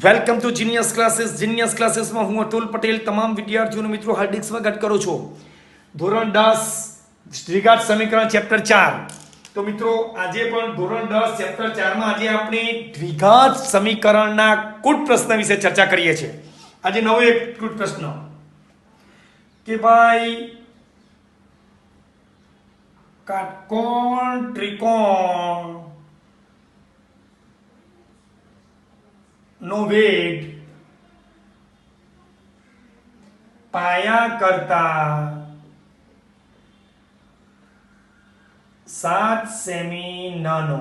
Welcome to genius ક્લાસીસમાં હું અતુલ પટેલ તમામ વિદ્યાર્થીઓનું મિત્રો હાર્દિક સ્વાગત કરું છું. ધોરણ 10 દ્વિઘાત સમીકરણ ચેપ્ટર 4. તો મિત્રો આજે પણ ધોરણ 10 ચેપ્ટર 4 માં આજે આપણે દ્વિઘાત સમીકરણના કુટ પ્રશ્ન વિશે ચર્ચા કરીએ છીએ. આજે નવો એક કુટ પ્રશ્ન કે ભાઈ કાટકોણ ત્રિકોણ નો વેગ પાયા કરતા 7 સેમી નાનો.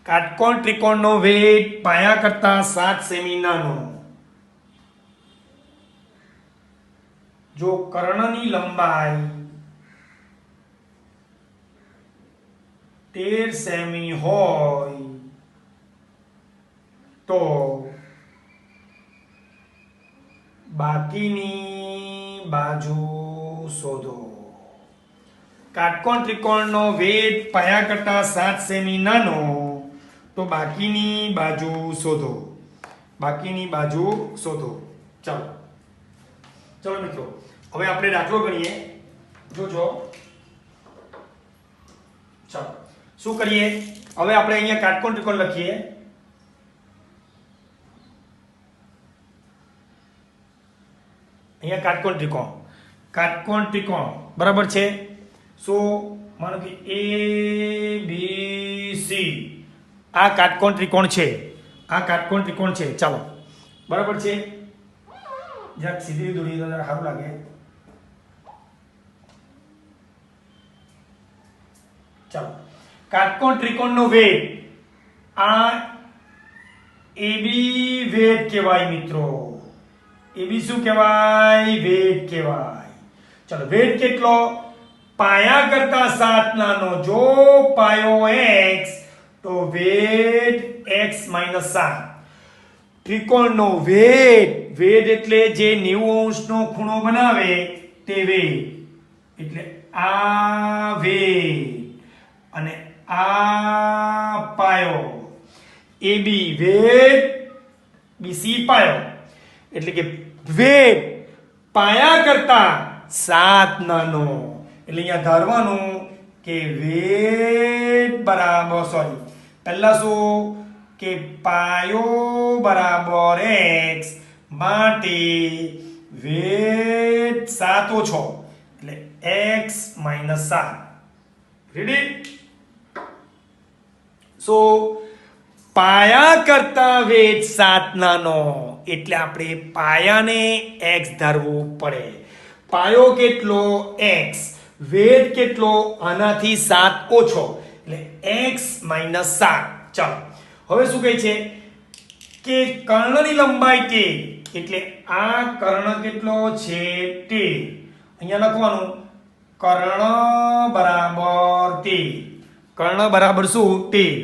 કાટકોણ ત્રિકોણનો વેગ પાયા કરતા 7 સેમી નાનો. જો કર્ણની લંબાઈ 13 સેમી હોય તો બાકીની બાજુ શોધો. કાટકોણ ત્રિકોણનો વેગ પાયા કરતા 7 સેમી નાનો તો બાકીની બાજુ શોધો. બાકીની બાજુ શોધો. ચાલો ચાલો મિત્રો, હવે આપણે દાખલો ગણીએ. જોજો, ચાલો શું કરીએ. હવે આપણે અહીંયા કાટકોણ ત્રિકોણ લખીએ. અહીંયા કાટકોણ ત્રિકોણ બરાબર છે. શું માનો કે A B C આ કાટકોણ ત્રિકોણ છે. આ કાટકોણ ત્રિકોણ છે. ચાલો બરાબર છે. જરાક સીધી દોરી તો સારું લાગે. ચાલો, કાટકોણ ત્રિકોણનો વેગ આ AB વેગ કહેવાય મિત્રો. AB શું કહેવાય? વેગ કહેવાય. ચલો, વેગ કેટલો? પાયા કરતા 7 નાનો. જો પાયો x તો વેગ x - 7. ત્રિકોણનો વેગ, વેગ એટલે જે 90 અંશનો ખૂણો બનાવે તે વેગ. એટલે આ વેગ અને આ પાયો. AB વેગ, BC પાયો. એટલે કે વેગ પાયા કરતા 7 નાનો. એટલે અહીંયા ધારવાનું કે વેગ બરાબર પહેલા શું કે પાયો બરાબર x માટે વેગ 7 ઓછો એટલે x - 7. રેડી? સો પાયા કરતા વેગ 7 નાનો એટલે આપણે પાયાને x ધારવું પડે. પાયો કેટલો? x. વેગ કેટલો? આનાથી 7 ઓછો એટલે x - 7. ચાલો, હવે શું કહે છે કે કર્ણની લંબાઈ 13 એટલે આ કર્ણ કેટલો છે? 13. અહીંયા લખવાનું કર્ણ બરાબર 13. કર્ણ બરાબર શું? 13.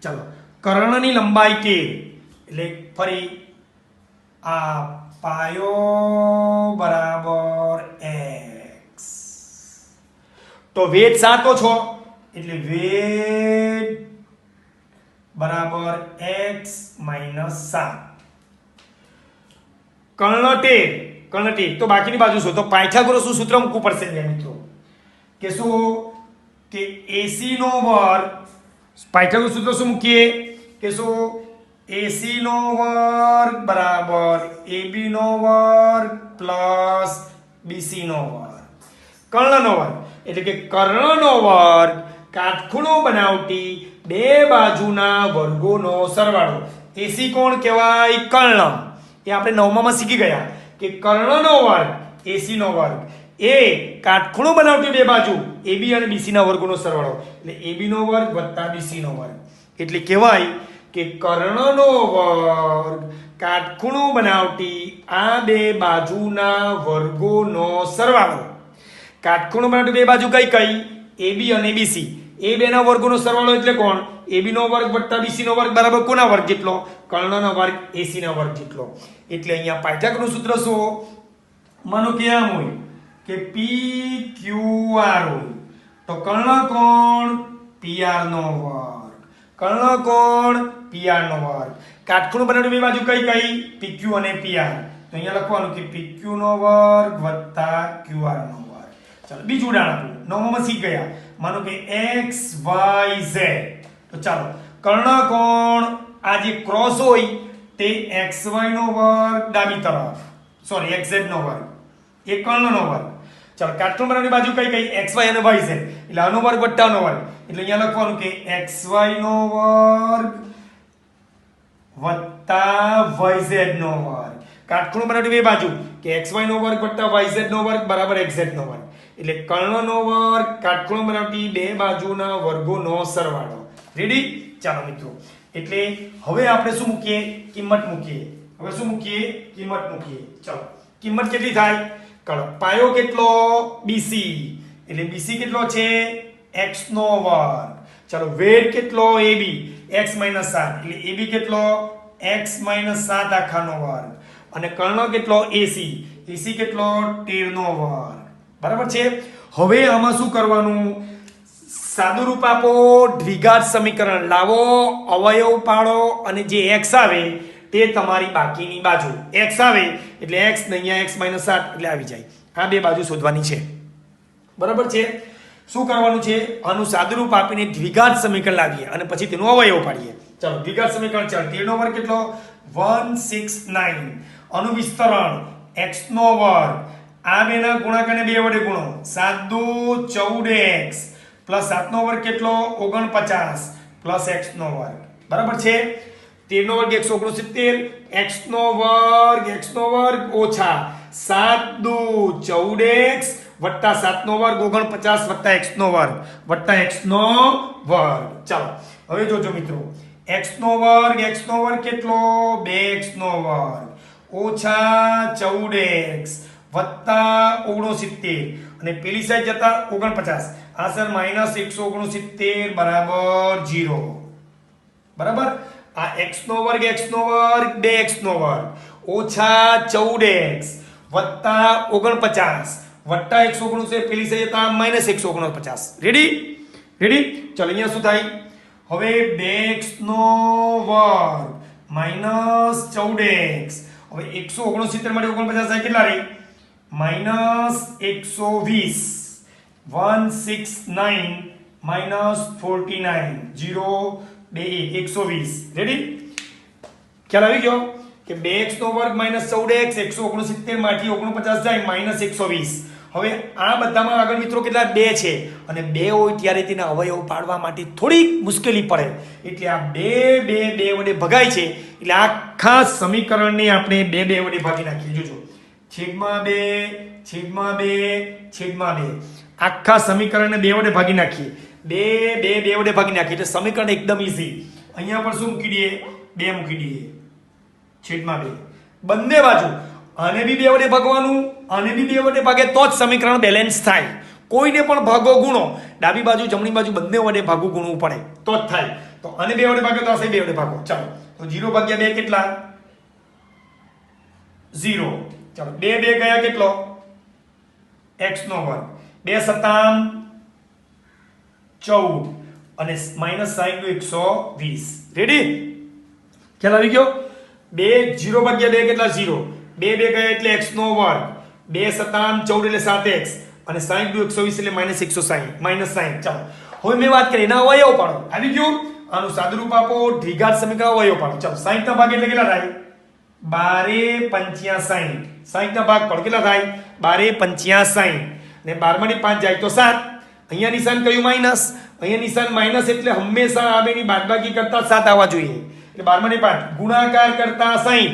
ચાલો, કર્ણની લંબાઈ 13 એટલે ફરી આ પાયો બરાબર x. તો વેગ 7 ઓછો એટલે વેગ બરાબર x - 7. કર્ણ 13 તો બાકીની બાજુ શું? તો પાયથાગોરસનું સૂત્ર મૂકવું પડશે મિત્રો. કે શું કે AC નો વર્ગ. પાયથાગોરસ સૂત્ર શું મૂકીએ કે શું? AC નો વર્ગ બરાબર AB નો વર્ગ પ્લસ BC નો વર્ગ. કર્ણનો વર્ગ એટલે કે કર્ણનો વર્ગ કાટખૂણો બનાવતી બે બાજુના વર્ગોનો સરવાળો. AC કોણ કહેવાય? કર્ણ. એ આપણે 9મા માં શીખી ગયા કે કર્ણનો વર્ગ AC નો વર્ગ એ કાટખૂણો બનાવતી બે બાજુ AB અને BC ના વર્ગોનો સરવાળો એટલે AB નો વર્ગ વત્તા BC નો વર્ગ. એટલે કહેવાય કે કર્ણનો વર્ગ કાટખૂણો બનાવતી આ બે બાજુના વર્ગોનો સરવાળો. કાટખૂણો બનાવતી બે બાજુ કઈ કઈ? AB અને BC. એ બેના વર્ગોનો સરવાળો એટલે કોણ? AB નો વર્ગ વત્તા BC નો વર્ગ બરાબર કોના વર્ગ જેટલો? કર્ણનો વર્ગ AC ના વર્ગ જેટલો. એટલે અહીંયા પાયથાગોરસનું સૂત્ર શું? માનો કે આમ હોય કે PQR હોય તો કર્ણ કોણ? PR નો વર્ગ. કર્ણ કોણ? PR નો વર્ગ. કાટખૂણો બનાવવાની બે બાજુ કઈ કઈ PQ અને PR. તો અહીંયા લખવાનું કે PQ નો વર્ગ વત્તા QR નો વર્ગ. ચાલો બીજું ઉદાહરણ આપો. નવમામાં શીખ ગયા. માનો કે x y z. તો ચાલો કર્ણકોણ આ જે ક્રોસ હોય તે xy નો વર્ગ ડાબી તરફ, સોરી xz નો વર્ગ, એ કર્ણનો વર્ગ. ચાલો કાટખૂણ બનાવવાની બાજુ કઈ કઈ xy અને yz, એટલે આનો વર્ગ વત્તા આનો વર્ગ, એટલે અહીંયા લખવાનું કે xy નો વર્ગ વત્તા yz નો વર્ગ. કાટખૂણ બનાવવાની બે બાજુ કે xy નો વર્ગ વત્તા yz નો વર્ગ બરાબર xz નો વર્ગ, એટલે કર્ણનો વર્ગ કાટખૂણ બનાવતી બે બાજુના વર્ગોનો સરવાળો. રેડી? ચાલો મિત્રો, એટલે હવે આપણે શું મૂકીએ? કિંમત મૂકીએ. હવે શું મૂકીએ? કિંમત મૂકીએ. ચાલો કિંમત કેટલી થાય? કરો પાયો કેટલો? BC, એટલે BC કેટલો છે? x નો વર્ગ. ચાલો વેર કેટલો? AB, x 7, એટલે AB કેટલો? x 7 આખાનો વર્ગ. અને કર્ણ કેટલો? AC, AC કેટલો? 13 નો વર્ગ. બરાબર છે? હવે આમાં શું કરવાનું? સાદું રૂપ આપો, દ્વિઘાત સમીકરણ લાવો, અવયવ પાડો અને જે x આવે તે તમારી બાકીની બાજુ. x આવે એટલે x ને અહીંયા x 7 એટલે આવી જાય. આ બે બાજુ શોધવાની છે. બરાબર છે? શું કરવાનું છે? આનું સાદું રૂપ આપીને દ્વિઘાત સમીકરણ લાવીએ અને પછી તેનું અવયવ પાડીએ. ચાલો દ્વિઘાત સમીકરણ. ચાલો 13 નો વર્ગ કેટલો? 169. આનું વિસ્તરણ x નો વર્ગ, આ બેના ગુણાકારને 2 વડે ગુણો, 7 દુ 14x પ્લસ 7 નો વર્ગ કેટલો? 49 પ્લસ x નો વર્ગ. બરાબર છે? 13 નો વર્ગ 169, x નો વર્ગ ઓછા 7 દુ 14x વત્તા 7 નો વર્ગ 49 વત્તા x નો વર્ગ વત્તા x નો વર્ગ. ચાલો હવે જોજો મિત્રો, x નો વર્ગ કેટલો? 2x નો વર્ગ ઓછા 14x વત્તા 69 અને પેલી સાઈડ જતા 49, આ સર -169 બરાબર 0. બરાબર? આ x નો વર્ગ 2x નો વર્ગ ઓછા 14x વત્તા 49 વત્તા 169 પેલી સાઈડ જતા -149. રેડી? ચાલો અહીંયા શું થાય? હવે 2x નો વર્ગ -14x, હવે 169 માંથી 49 થાય કેટલા રહી? -120. 169 -49 0 2 120. રેડી? ખ્યાલ આવી ગયો કે 2x નો વર્ગ -14x 169 માંથી 49 જાય -120. હવે આ બધામાં આગળ મિત્રો કેટલા? 2 છે અને 2 હોય ત્યારે તેના અવયવ પાડવા માટે થોડીક મુશ્કેલી પડે, એટલે આ 2 વડે ભગાય છે, એટલે આખા સમીકરણને આપણે 2 વડે ભાગી નાખીએ. જોજો, છેદમાં 2 આખા સમીકરણને 2 વડે ભાગી નાખીએ. 2 વડે ભાગી નાખીએ એટલે સમીકરણ એકદમ ઈઝી. અહીંયા પણ શું મૂકી દઈએ? 2 મૂકી દઈએ. છેદમાં 2 બંને બાજુ, આને બી 2 વડે ભાગવાનું, આને બી 2 વડે ભાગે તો જ સમીકરણ બેલેન્સ થાય. કોઈને પણ ભાગો ગુણો, ડાબી બાજુ જમણી બાજુ બંને વડે ભાગું ગુણવું પડે તો જ થાય. તો આને 2 વડે ભાગે તો આ 2 વડે ભાગો. ચાલો તો 0 ભાગ્યા 2 કેટલા? 0. ચાલો 2 ગયા કેટલો? x નો વર્ગ 2 સતામ 14 અને -sin 120. રેડી? ખ્યાલ આવી ગયો? 0 ભાગ્યા 2 કેટલા? 0. 2 ગયા એટલે x નો વર્ગ, 2 સતામ 14 એટલે 7x અને sin 120 એટલે -160. ચાલો હવે મેં વાત કરી એના અવયવ પાડો. આવી ગયું? આનું સાદું રૂપ આપો, દ્વિઘાત સમીકરણ અવયવ પાડો. ચાલો 60 ના ભાગ એટલે કેટલા થાય? 12 65. 60 ના ભાગ પાડો કેટલા થાય? 12 65 ને 12 માંથી 5 જાય તો 7. અહીંયા નિશાન કયું? માઈનસ. અહીંયા નિશાન માઈનસ એટલે હંમેશા આ બેની બાદબાકી કરતા 7 આવવા જોઈએ. એટલે 12 માંથી 5 ગુણાકાર કરતા 60,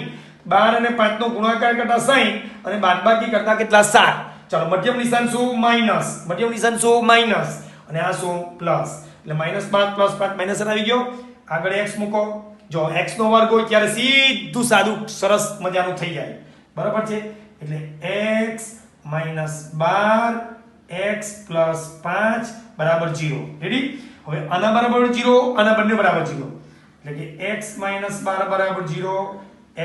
12 અને 5 નો ગુણાકાર કરતા 60 અને બાદબાકી કરતા કેટલા? 7. ચાલો મધ્યમ નિશાન શું? માઈનસ. મધ્યમ નિશાન શું? માઈનસ. અને આ શું? પ્લસ. એટલે -5 + 5 માઈનસ આવી ગયો. આગળ x મૂકો. જો x નો વર્ગ હોય ત્યારે સીધું સાદું સરસ મજાનું થઈ જાય. બરાબર છે? એટલે x - 12 x + 5 બરાબર 0. રેડી? હવે આના બરાબર 0, આના બંને બરાબર 0, એટલે કે x - 12 બરાબર 0,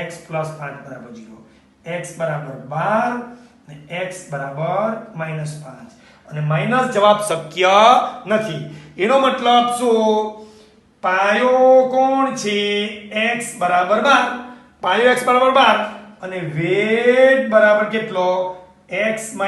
x + 5 બરાબર 0, x બરાબર 12 અને x બરાબર -5. અને માઈનસ જવાબ શક્ય નથી. એનો મતલબ શું? પાયો કોણ છે x બરાબર 12, પાયો x બરાબર 12 અને વેટ બરાબર કેટલો x - 7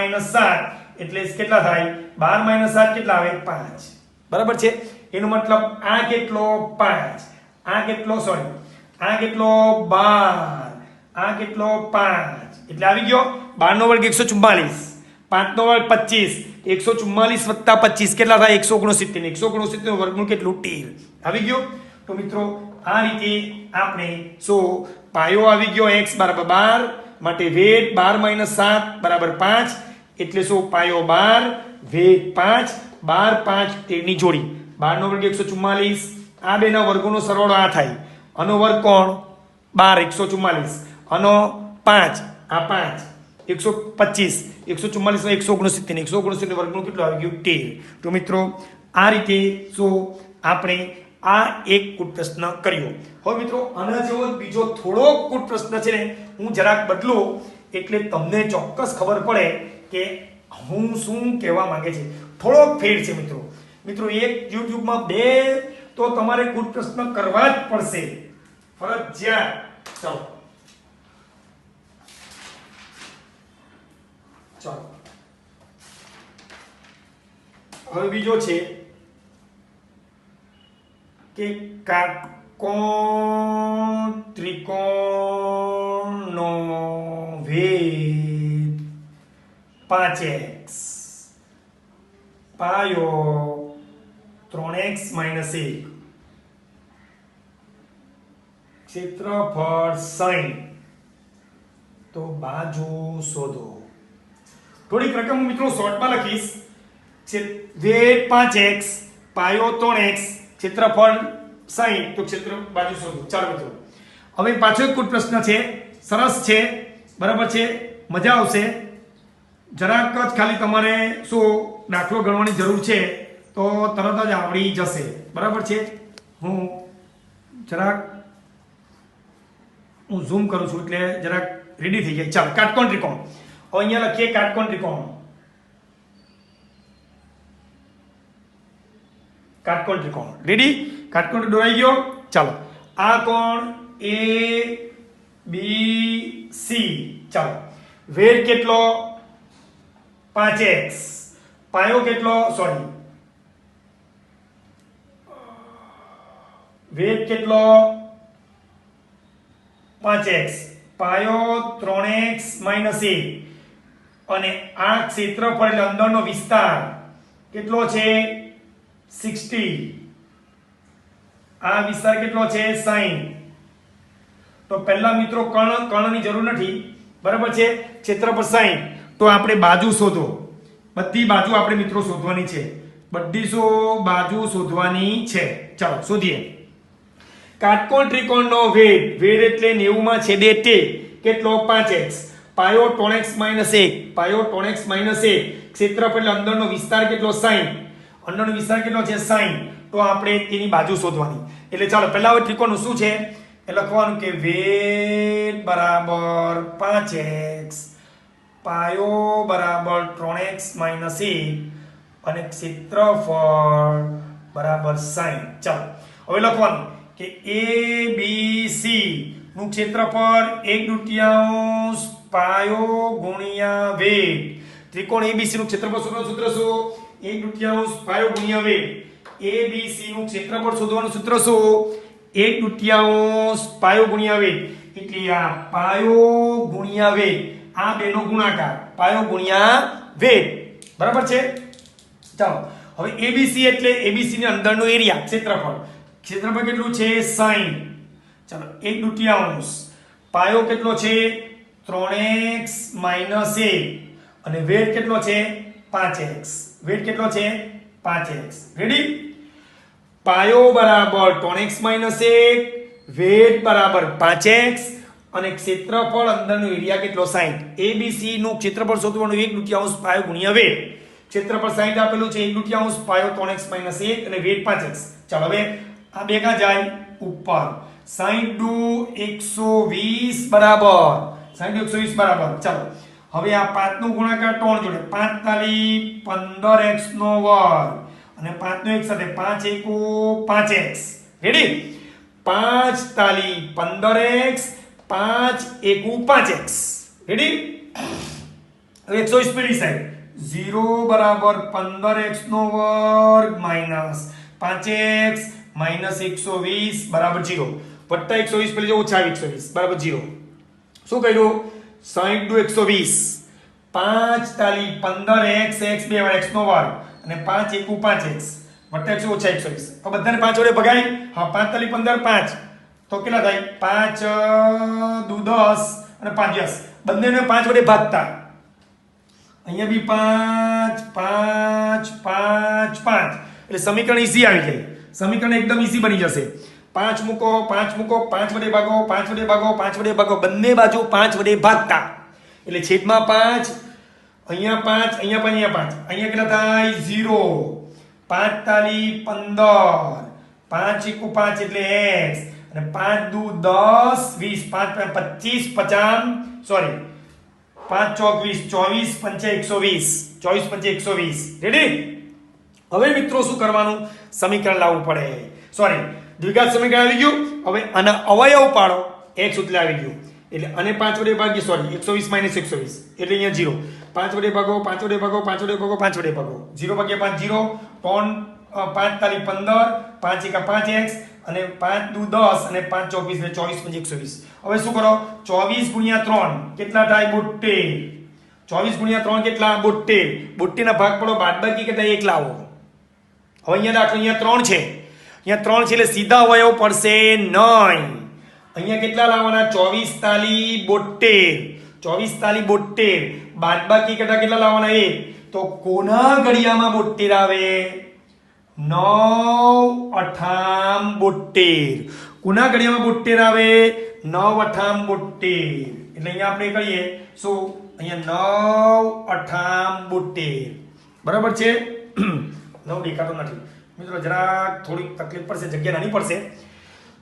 એટલે કેટલા થાય 12 - 7 કેટલા આવે 5 બરાબર છે. એનો મતલબ આ કેટલો 5, આ કેટલો સોરી આ કેટલો 12, આ કેટલો 5 એટલે આવી ગયો 12 નો વર્ગ 144, 5 નો વર્ગ 25, 144 વત્તા 25 કેટલા થાય 169, 169 નો વર્ગમૂળ કેટલું 13 આવી ગયો. તો મિત્રો આ રીતે આપણે પાયો આવી ગયો x બરાબર 12 માટે વેટ 12 - 7 બરાબર 5 એટલે પાયો 12 વેટ 5, 12 5 13 ની જોડી, 12 નો વર્ગ 144, આ બેના વર્ગોનો સરવાળો આ થાય, આનો વર્ગ કોણ 12 144, આનો 5 આ 5 125, 144 169, 169 વર્ગમૂળ કેટલું આવી ગયું 13. તો મિત્રો આ રીતે આપણે આ એક કૂટ પ્રશ્ન કર્યો. હવે મિત્રો આના જેવો બીજો થોડો કૂટ પ્રશ્ન છે ને હું જરાક બદલું એટલે તમને ચોક્કસ ખબર પડે કે હું શું કહેવા માંગે છે. થોડોક ફેર છે મિત્રો. મિત્રો એક યુટ્યુબમાં 2 તો તમારે કૂટ પ્રશ્ન કરવા જ પડશે ફરજિયાત. ચાલો હવે બીજો છે કે કાટકોણ ત્રિકોણનો વેધ 5x, પાયો 3x - 1, ક્ષેત્રફળ 60, તો બાજુ શોધો. થોડીક રકમ મિત્રો શોર્ટમાં લખીશ. વેધ 5x, પાયો 3x, ક્ષેત્રફળ 60, તો ક્ષેત્ર બાજુ શોધો. ચાલો મિત્રો હવે પાછો એક કૂટ પ્રશ્ન છે, સરસ છે બરાબર છે, મજા આવશે. જરાક જ ખાલી તમારે દાખલો ગણવાની જરૂર છે તો તરત જ આવડી જશે બરાબર છે. હું ઝૂમ કરું છું એટલે જરાક રેડી થઈ જાય. ચાલો કાટકોણ ત્રિકોણ, હવે અહીંયા લખીએ કાટકોણ ત્રિકોણ. કાટકોણ ત્રિકોણ રેડી, કાટકોણ દોરાઈ ગયો. ચાલો આ કોણ A B C, ચાલો વેધ કેટલો 5x, પાયો કેટલો સોરી વેધ કેટલો 5x, પાયો 3x - 1 અને આ ક્ષેત્રફળ એટલે અંદરનો વિસ્તાર કેટલો છે 60, આ વિસ્તાર કેટલો છે 60. તો પહેલા મિત્રો કર્ણની જરૂર નથી બરાબર છે, ક્ષેત્રફળ 60. તો આપણે બાજુ શોધો, બધી બાજુ આપણે મિત્રો શોધવાની છે, બધી બાજુ શોધવાની છે. ચાલો શોધીએ. કાટકોણ ત્રિકોણનો વેધ એટલે 90 માં છેદે તે કેટલો 5x, પાયો 3x - 1, પાયો 3x - 1, ક્ષેત્રફળ એટલે અંદરનો વિસ્તાર કેટલો 60, અંદરનો વિસ્તાર કેટલો છે 60. તો આપણે તેની બાજુ શોધવાની. એટલે ચાલો પહેલા હવે ત્રિકોણનું શું છે એ લખવાનું કે વેધ બરાબર 5x, પાયો બરાબર 3x - 1 અને ક્ષેત્રફળ બરાબર 60. ચાલો હવે લખવાનું કે ABC નું ક્ષેત્રફળ 1/2 પાયો ગુણ્યા વેધ. ત્રિકોણ ABC નું ક્ષેત્રફળ શોધવાનું સૂત્ર શું 1/2 પાયો ગુણ્યા વેધ. ABC નું ક્ષેત્રફળ શોધવાનું સૂત્ર શું 1/2 પાયો ગુણ્યા વેધ. એટલે આ પાયો ગુણ્યા વેધ, આ બેનો ગુણાકાર પાયો ગુણ્યા વેધ બરાબર છે. ચાલો હવે ABC એટલે ABC ની અંદરનો એરિયા ક્ષેત્રફળ કેટલું છે 60. ચાલો 1/2 પાયો કેટલો છે 3x - 1 અને વેધ કેટલો છે 5x, વેધ કેટલો છે 5x. રેડી, પાયો બરાબર 3x - 1, વેધ બરાબર 5x અને ક્ષેત્રફળ અંદરનો એરિયા કેટલો 60. ABC નું ક્ષેત્રફળ શોધવાનું 1/2 પાયો ગુણ્યા વેધ. ક્ષેત્રફળ 60 આપેલું છે 1/2 પાયો 3x - 1 અને વેધ 5x. ચાલો હવે આ બે ક્યાં જાય ઉપર. 60 * 120 બરાબર 60 * 120 બરાબર. ચાલો હવે આ 5 નો ગુણાકાર 3 જોડે 5 તાલી 15x નો વર્ગ અને 5 નો એક સાથે 5 * 1 5x. રેડી? 5 તાલી 15x, 5 એકુ 5x. રેડી? હવે 120 પેલી સાઈડ 0 બરાબર 15x નો વર્ગ માઈનસ 5x માઈનસ 120 બરાબર 0 વત્તા 120 પેલી ઓછા 120 બરાબર 0. શું કર્યું? 60 દુ 120, 5 તાલી 15x, x 2 વાર x નો વર્ગ અને 5 એકુ 5x વત્તા 100 ઓછા 120. તો બધાને 5 વડે ભગાય. હા, 5 તાલી 15 5 તો કેટલા થાય? 5 દુ 10 અને 5 10. બંનેને 5 વડે ભાગતા અહીંયા બી 5 5 5 5 એટલે સમીકરણ ઈઝી આવી જાય. સમીકરણ એકદમ ઈઝી બની જશે. 5 મૂકો 5 મૂકો 5 વડે ભાગો 5 વડે ભાગો 5 વડે ભાગો બંને બાજુ 5 વડે ભાગતા એટલે છેદમાં 5 અહીંયા 5 અહીંયા 5 અહીંયા કેટલા થાય? 0. 5 તાલી 15, 5 એકુ 5 એટલે x અને 5 દુ 10 20, 5 25 50 સોરી 5 ચોક 20, 24 પંચે 120, 24 પંચે 120. રેડી? હવે મિત્રો શું કરવાનું? સમીકરણ લાવવું પડે. સોરી, દ્વિઘાત સમીકરણ આવી ગયું. હવે આના અવયવ પાડો. x ઉતલે આવી ગયું એટલે અને 5 વડે ભાગી સોરી 120 માઈનસ 120 એટલે અહીંયા 0. 5 વડે ભાગો 5 વડે ભાગો 5 વડે ભાગો 5 વડે ભાગો 0 ભાગ્યા 5 0. 5 તાલી 15, 5 એકા 5x અને 5 દુ 10 અને 5 ચોક 20 એટલે 24 પંચે 120. હવે શું કરો? 24 ગુણ્યા 3 કેટલા થાય? 72. 24 ગુણ્યા 3 કેટલા? 72. 72 ના ભાગ પડો બાદબાકી કરતા 1 લાવો. હવે અહીંયા દાખલો અહીંયા 3 છે. અહીંયા 3 છે એટલે સીધા અવયવ પડશે 9. અહીંયા કેટલા લાવવાના? 24 તાલી 72. 24 તાલી 72 બાદબાકી કરતા કેટલા લાવવાના? 1. તો કોના ઘડિયામાં 72 આવે? 9 અઠામ 72. કોના ઘડિયામાં 72 આવે? 9 અઠામ 72. એટલે અહીંયા આપણે કરીએ શું? અહીંયા 9 અઠામ 72. બરાબર છે? 9 દેખાતો નથી મિત્રો, જરાક થોડી તકલીફ પડશે, જગ્યા નાની પડશે.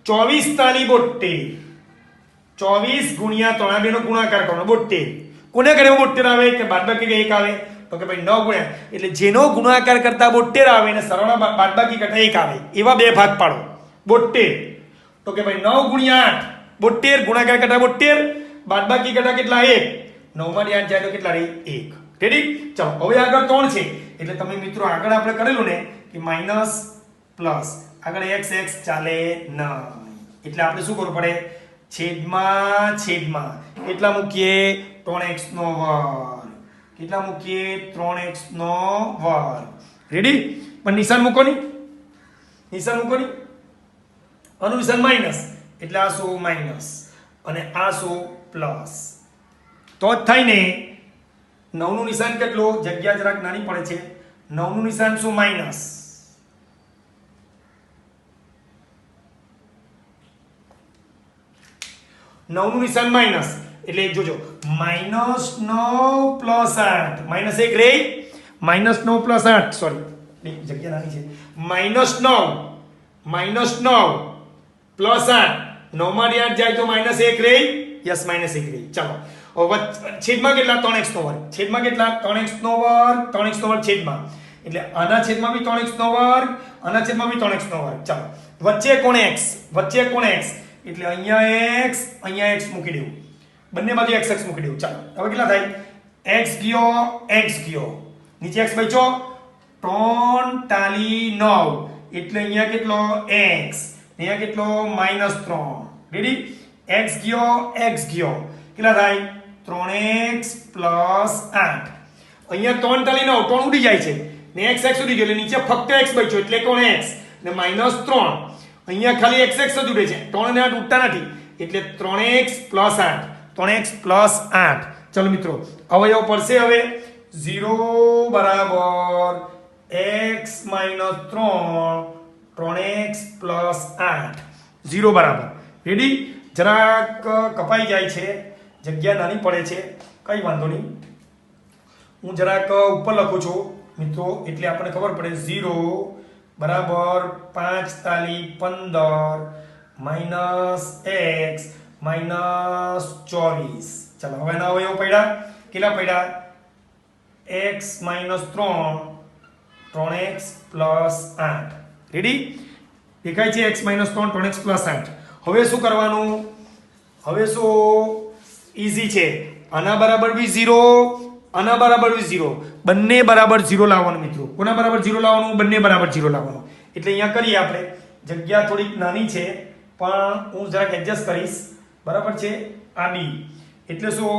24 તાલી 72, 24 ગુણ્યા 3 બેનો ગુણાકાર કરવાનો 72. કોને ઘડિયામાં 72 આવે? કે બાદબાકી કે 1 આવે? તો કે ભાઈ 9 ગુણ્યા એટલે જેનો ગુણાકાર કરતા 72 આવે અને સરવાળા બાદબાકી કરતા 1 આવે એવા બે ભાગ પાડો. 72 તો કે ભાઈ 9 ગુણ્યા 8 72 ગુણાકાર કરતા 72 બાદબાકી કરતા કેટલા? 1. 9 માંથી 8 જાય તો કેટલા રહે? 1. રેડી? ચાલો હવે આગળ 3 છે એટલે તમે મિત્રો આગળ આપણે કરેલું ને કે માઈનસ પ્લસ આગળ x x ચાલે નહીં એટલે આપણે શું કરવું પડે? છેદમાં કેટલા મૂકીએ? 3x નો વર્ગ. કેટલા મૂકીએ? 3x નો વર્ગ. રેડી? પણ નિશાન મૂકો ની. આનું નિશાન માઈનસ એટલે આ શું? માઈનસ અને આ શું? પ્લસ. તો જ થાય ને. 9 નું નિશાન કેટલું? જગ્યા જરાક નાની પડે છે. 9 નું નિશાન શું? માઈનસ. 9 નું નિશાન માઈનસ એટલે જોજો માઈનસ 9 પ્લસ 8 માઈનસ 1 રે માઈનસ 9 પ્લસ 8 સોરી જગ્યા નાની છે. માઈનસ 9 પ્લસ 8 9 માંથી 8 જાય તો માઈનસ 1 રે. યસ માઈનસ 1 રે. ચાલો હવે છેદમાં કેટલા? 3x નો વર્ગ. છેદમાં કેટલા? 3x નો વર્ગ. 3x નો વર્ગ છેદમાં એટલે આના છેદમાં બી 3x નો વર્ગ, આના છેદમાં બી 3x નો વર્ગ. ચાલો વચ્ચે કોણ x એટલે અહીંયા x મૂકી દેવું. બંને બાજુ x મૂકી દેવું. ચાલો હવે કેટલા થાય? x ગયો નીચે x બચ્યો 3 તાલી 9 એટલે અહીંયા કેટલો? x અહીંયા કેટલો? -3. રેડી? x ગયો કેટલા થાય? 3x + 8. અહીંયા 3 તાલી 9 3 ઉડી જાય છે ને x ઉડી ગયો એટલે નીચે ફક્ત x બચ્યો એટલે કોણ x ને -3. અહીંયા ખાલી x જ ઉડે છે 3 અને 8 ઉડતા નથી એટલે 3x + 8. 3x + 8. ચલો મિત્રો અવયવ પડશે હવે 0 બરાબર x - 3 3x + 8 0 બરાબર. રેડી? જરાક કપાઈ જાય છે, જગ્યા નાની પડે છે, કઈ વાંધો નહીં. હું જરાક ઉપર લખું છું મિત્રો એટલે આપણને ખબર પડે 0 બરાબર 5 તાલી 15 -x -24. ચાલો હવે ના અવયવ પડ્યા કેટલા પડ્યા? x - 3 3x + 8. રેડી? દેખાય છે x - 3 3x + 8. હવે શું કરવાનું? હવે શું ઈઝી છે, આના બરાબર બી 0, આના બરાબર બી 0, બંને બરાબર 0 લાવવાનું મિત્રો. કોના બરાબર 0 લાવવાનું? બંને બરાબર 0 લાવવાનું. એટલે અહીંયા કરીએ આપણે, જગ્યા થોડીક નાની છે પણ હું જરાક એડજસ્ટ કરીશ, બરાબર છે. આ બી એટલે શું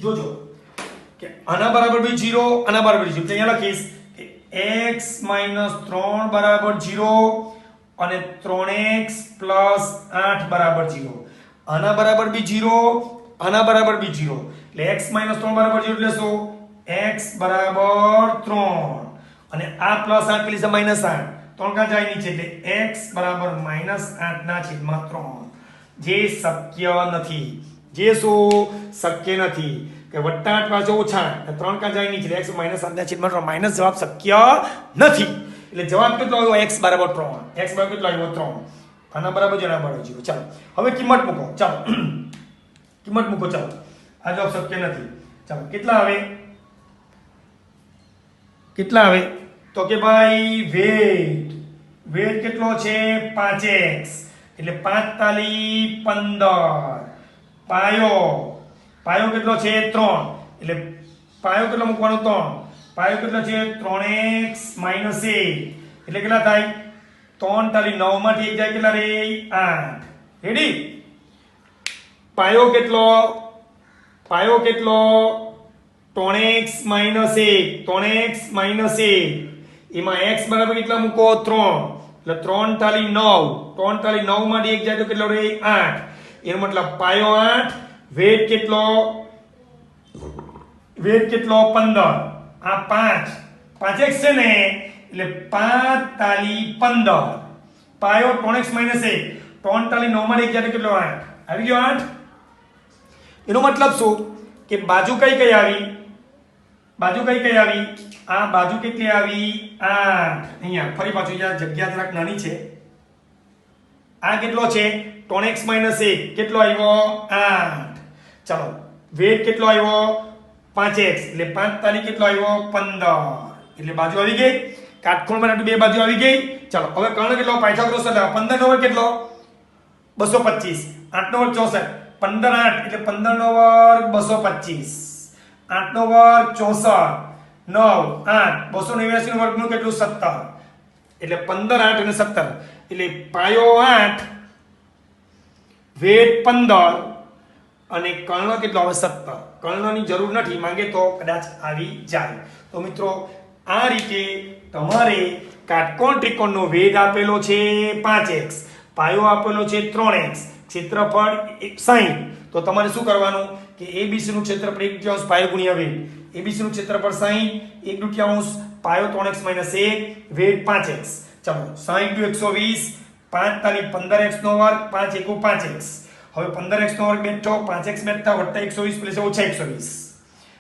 જોજો કે આના બરાબર બી 0, આના બરાબર 0. એટલે અહીંયા લખીશ કે x - 3 બરાબર 0 અને 3x + 8 બરાબર 0. આના બરાબર બી 0, આના બરાબર બી 0. એટલે x - 3 બરાબર 0 એટલે શું? x બરાબર 3 અને આ +8 પેલી છે -8, 3 કાં જાય નીચે એટલે x બરાબર -8/3, જે શક્ય નથી. જે શું શક્ય નથી કે +8 પાછો -8, 3 કાં જાય નીચે x -8/3, માઇનસ જવાબ શક્ય નથી. એટલે જવાબ કેટલો આવ્યો? x બરાબર 3. x બરાબર કેટલો આવ્યો? 3. આના બરાબર છે, આના બરાબર 0. ચાલો હવે કિંમત મૂકો. ચાલો કિંમત મૂકો. ચાલો આ જવાબ શક્ય નથી. ચાલો કેટલા આવે? કેટલા આવે? તો કે ભાઈ વેટ કેટલો છે? 5x એટલે 5 તાલી 15. પાયો કેટલો છે? 3 એટલે પાયો કેટલો મૂકવાનો? 3. પાયો કેટલો છે? 3x - 1 એટલે કેટલા થાય? 3 તાલી 9 માંથી 1 જાય કેટલા રે? 8. રેડી? પાયો કેટલો? 3x - 1, 3x - 1. એમાં x બરાબર કેટલા મૂકો? 3. એટલે 3 તાલી 9, 3 તાલી 9 માંથી 1 જાય તો કેટલો રે? 8. એનો મતલબ પાયો 8, વેટ કેટલો? 15. આ 5x છે ને એટલે 5 તાલી 15. પાયો 3x - 1, 3 તાલી 9 માંથી 1 જાય તો કેટલો? 8. આવી ગયો 8. એનો મતલબ શું કે બાજુ કઈ આવી? બાજુ કઈ આવી? આ બાજુ કેટલી આવી? 8. અહીંયા ફરી પાછું જગ્યા જરાક નાની છે. આ કેટલો છે? 3x - 1 કેટલો આવ્યો? 8. ચાલો વેટ કેટલો આવ્યો? 5x એટલે 5 તાલી કેટલો આવ્યો? 15. એટલે બાજુ આવી ગઈ. કાટખૂણ બનાવતી બે બાજુ આવી ગઈ. ચાલો હવે કર્ણ કેટલો? પાયથાગોરસ 15 નો વર્ગ કેટલો? 225. 8 નો વર્ગ 64. 15 8 એટલે 15 નો વર્ગ 225. 8 નો વર્ગ 64. 9 8 289 નો વર્ગનું કેટલું? 17. એટલે 15 8 અને 17 એટલે પાયો 8, વેટ 15 અને કર્ણ કેટલો આવે? 17. કર્ણની જરૂર નથી, માંગે તો કદાચ આવી જાય. તો મિત્રો આ રીતે તમારે કાટકોણ ત્રિકોણનો વેધ આપેલો છે 5x, પાયો આપેલો છે 3x, ક્ષેત્રફળ 60. તો તમારે શું કરવાનું કે ABC નું ક્ષેત્રફળ 1/2 પાયો ગુણ્યા વેધ. ABC નું ક્ષેત્રફળ 60, 1/2 પાયો 3x - 1, વેધ 5x. ચાલો 60 * 120, 5 તાલી 15x નો વર્ગ, 5 એકુ 5x. હવે 15x નો વર્ગ બેઠો, 5x બેઠા વત્તા 120 પ્લસ ઓછા 120.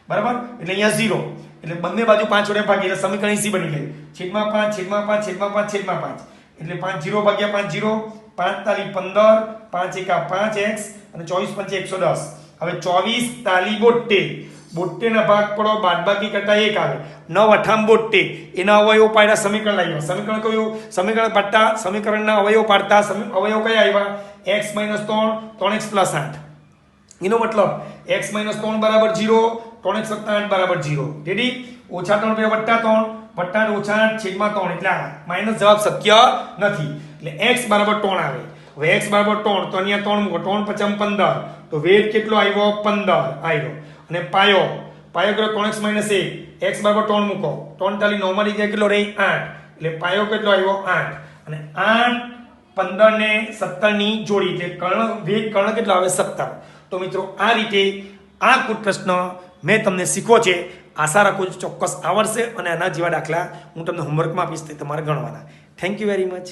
બરાબર? એટલે અહીંયા 0. એટલે બંને બાજુ 5 વડે ભાગી એટલે સમીકરણ ઇઝી બની ગયું. છેદમાં 5 છેદમાં 5 છેદમાં 5 છેદમાં 5 એટલે 5 0 ભાગ્યા 5 0, 5 તાલી 15, 5 એકા 5x અને 24 પંચે 110. હવે 24 તાલી 72. 72 ના ભાગ પડો બાદબાકી કરતા 1 આવે. 9 8 72 એના અવયવો પાડ્યા, સમીકરણ લાવ્યા. સમીકરણ કયું? સમીકરણ પાડતા સમીકરણના અવયવો પાડતા અવયવો કયા આવ્યા? x - 3 3x + 8. એનો મતલબ x - 3 બરાબર 0, 3x + 8 બરાબર 0. રેડી? ઓછા 3 + વત્તા 3 વત્તા ઓછા 8 છેદમાં 3 એટલે આ માઈનસ જવાબ શક્ય નથી. એટલે x બરાબર 3 આવે. હવે x બરાબર 3 તો અહીંયા 3 મૂકો, 3 × 5 = 15. તો વેધ કેટલો આવ્યો? 15 આવ્યો. અને પાયો કેટલો? 3x - 1, x બરાબર 3 મૂકો, 3 તાલી 9 માંથી જાય કેટલો રહે? 8. એટલે પાયો કેટલો આવ્યો? 8. અને 8 15 ને 17 ની જોડી એટલે વેધ કેટલો આવે? 17. તો મિત્રો આ રીતે આ કુલ પ્રશ્ન મેં તમને શીખવો છે. આશા રાખું છું ચોક્કસ આવડશે અને આના જેવા દાખલા હું તમને હોમવર્કમાં આપીશ તે તમારે ગણવાના. Thank you very much.